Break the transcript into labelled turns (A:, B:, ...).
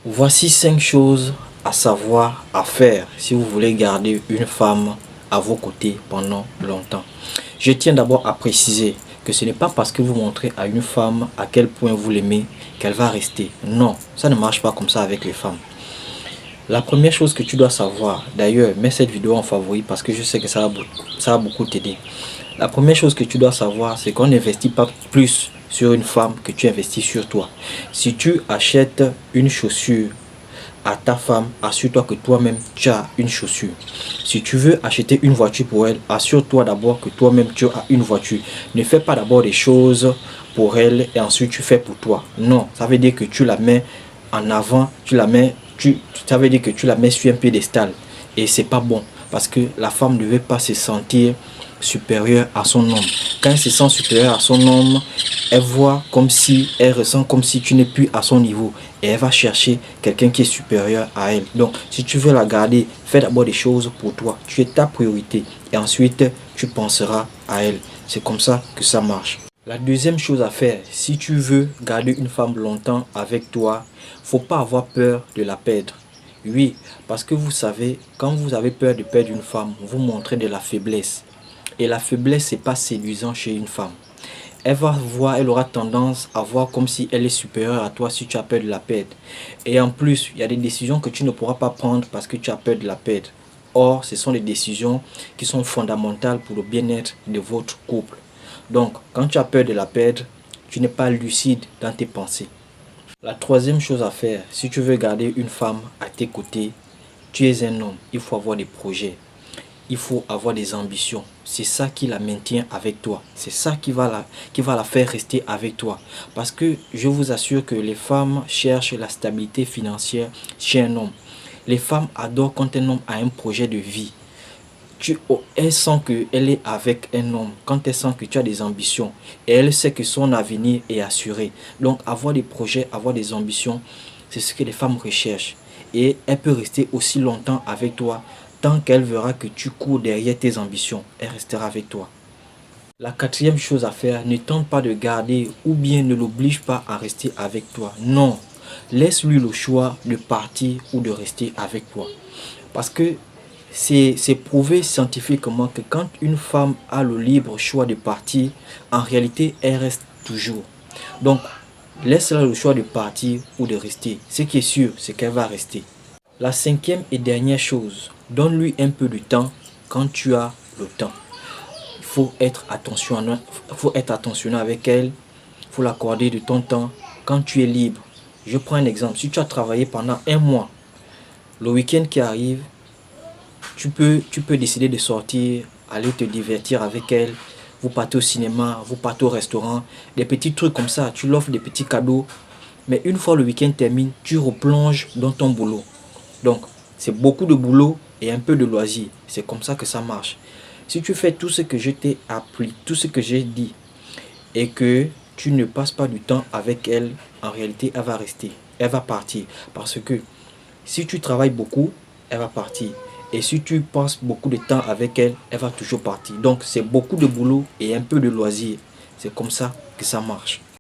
A: Voici 5 choses à savoir, à faire si vous voulez garder une femme à vos côtés pendant longtemps. Je tiens d'abord à préciser que ce n'est pas parce que vous montrez à une femme à quel point vous l'aimez qu'elle va rester. Non, ça ne marche pas comme ça avec les femmes. La première chose que tu dois savoir, d'ailleurs, mets cette vidéo en favori parce que je sais que ça va beaucoup t'aider. La première chose que tu dois savoir, c'est qu'on n'investit pas plus sur une femme que tu investis sur toi. Si tu achètes une chaussure à ta femme, assure-toi que toi-même tu as une chaussure. Si tu veux acheter une voiture pour elle, assure-toi d'abord que toi-même tu as une voiture. Ne fais pas d'abord des choses pour elle et ensuite tu fais pour toi. Non, ça veut dire que tu la mets en avant, ça veut dire que tu la mets sur un piédestal et c'est pas bon parce que la femme ne veut pas se sentir supérieure à son homme. Quand elle se sent supérieure à son homme, elle ressent comme si tu n'es plus à son niveau et elle va chercher quelqu'un qui est supérieur à elle. Donc, si tu veux la garder, fais d'abord des choses pour toi. Tu es ta priorité et ensuite tu penseras à elle. C'est comme ça que ça marche. La deuxième chose à faire, si tu veux garder une femme longtemps avec toi, faut pas avoir peur de la perdre. Oui, parce que vous savez, quand vous avez peur de perdre une femme, vous montrez de la faiblesse. Et la faiblesse, c'est pas séduisant chez une femme. Elle aura tendance à voir comme si elle est supérieure à toi si tu as peur de la perdre. Et en plus, il y a des décisions que tu ne pourras pas prendre parce que tu as peur de la perdre. Or, ce sont des décisions qui sont fondamentales pour le bien-être de votre couple. Donc, quand tu as peur de la perdre, tu n'es pas lucide dans tes pensées. La troisième chose à faire, si tu veux garder une femme à tes côtés, tu es un homme, il faut avoir des projets. Il faut avoir des ambitions. C'est ça qui la maintient avec toi. C'est ça qui va la faire rester avec toi. Parce que je vous assure que les femmes cherchent la stabilité financière chez un homme. Les femmes adorent quand un homme a un projet de vie. Elle sent qu'elle est avec un homme. Quand elle sent que tu as des ambitions. Et elle sait que son avenir est assuré. Donc avoir des projets, avoir des ambitions, c'est ce que les femmes recherchent. Et elle peut rester aussi longtemps avec toi. Tant qu'elle verra que tu cours derrière tes ambitions, elle restera avec toi. La quatrième chose à faire, ne tente pas de garder ou bien ne l'oblige pas à rester avec toi. Non, laisse-lui le choix de partir ou de rester avec toi. Parce que c'est prouvé scientifiquement que quand une femme a le libre choix de partir, en réalité, elle reste toujours. Donc, laisse-la le choix de partir ou de rester. Ce qui est sûr, c'est qu'elle va rester. La cinquième et dernière chose, donne-lui un peu de temps quand tu as le temps. Il faut être attentionné avec elle, il faut l'accorder de ton temps quand tu es libre. Je prends un exemple, si tu as travaillé pendant un mois, le week-end qui arrive, tu peux décider de sortir, aller te divertir avec elle, vous partez au cinéma, vous partez au restaurant, des petits trucs comme ça, tu l'offres des petits cadeaux, mais une fois le week-end termine, tu replonges dans ton boulot. Donc, c'est beaucoup de boulot et un peu de loisir. C'est comme ça que ça marche. Si tu fais tout ce que je t'ai appris, tout ce que j'ai dit, et que tu ne passes pas du temps avec elle, en réalité, elle va rester. Elle va partir. Parce que si tu travailles beaucoup, elle va partir. Et si tu passes beaucoup de temps avec elle, elle va toujours partir. Donc, c'est beaucoup de boulot et un peu de loisir. C'est comme ça que ça marche.